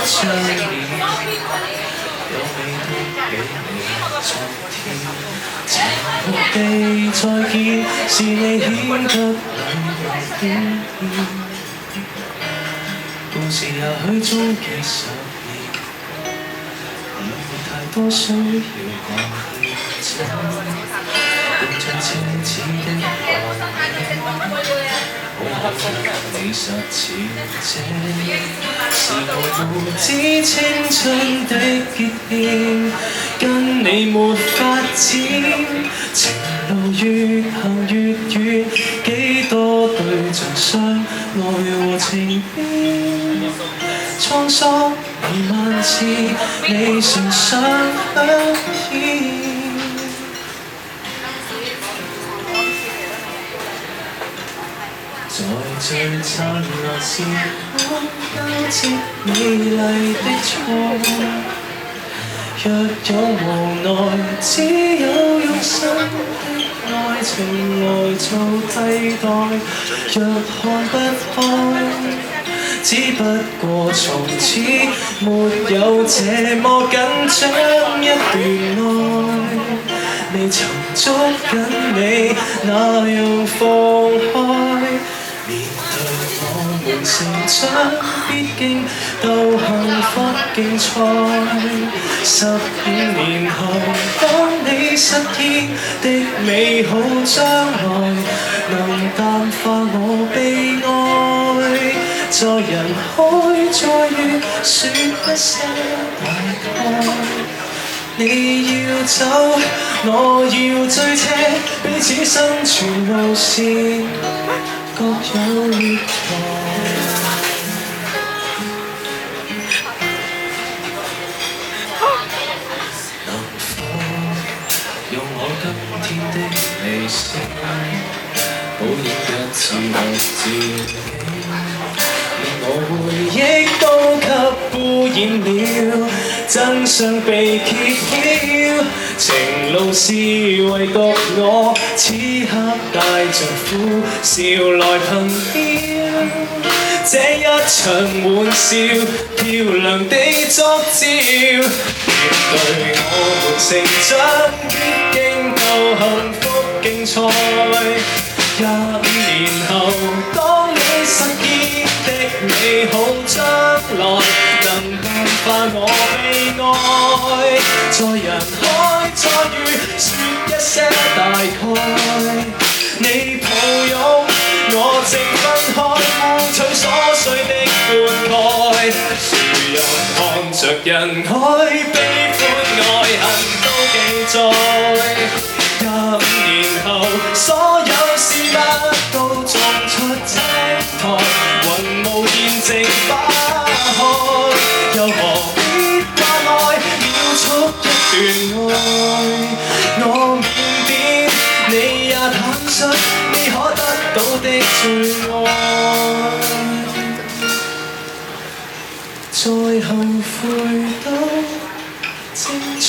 像你，有味道比你昨天。寂寞地再見，是你顯得冷暖。故事也許終結10年，沒太多需要講清。伴着奢侈的愛你實似這是個無知青春的結牽，跟你沒發展，情路越行越遠，幾多對象相愛和情牽，滄桑彌漫似你唇上香煙。在最燦爛時光交織美麗的錯，若有無奈，只有用新的愛情來做替代。若看不開，只不過從此沒有這麼緊張一段愛，未曾捉緊你，那樣放開。面對我們成長，必經到幸福競賽。15年後，當你實現的美好將來，能淡化我悲哀。在人海再遇，說一聲大概。你要走，我要追車，彼此生存路線各有月台。能否用我今天的微笑，保險一次我自己，連我回憶都給污染了，真相被揭曉，情路是唯獨我此刻帶着苦笑來憑弔，這一場玩笑漂亮地作照，面對我們成長必經到幸福競賽。25年後，當你實現的美好將來，能淡化我悲哀。在人海再遇，說一些大概。你抱擁我，正分開，互取所需的灌溉。誰人看着人海，悲歡愛恨都記載。25年後，所有事得到種出青苔，雲霧現淨花開，又何必掛礙，秒速一段愛。我面變，你也坦率，你可得到的最愛，再後悔都精彩。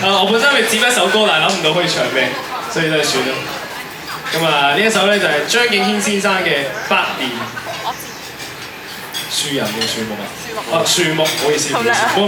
我本身係接一首歌，但係諗唔到可以唱咩，所以都係算啦。咁啊，呢一首咧就係張敬軒先生嘅《百年樹人》定樹木啊？樹木，唔好意思，唔好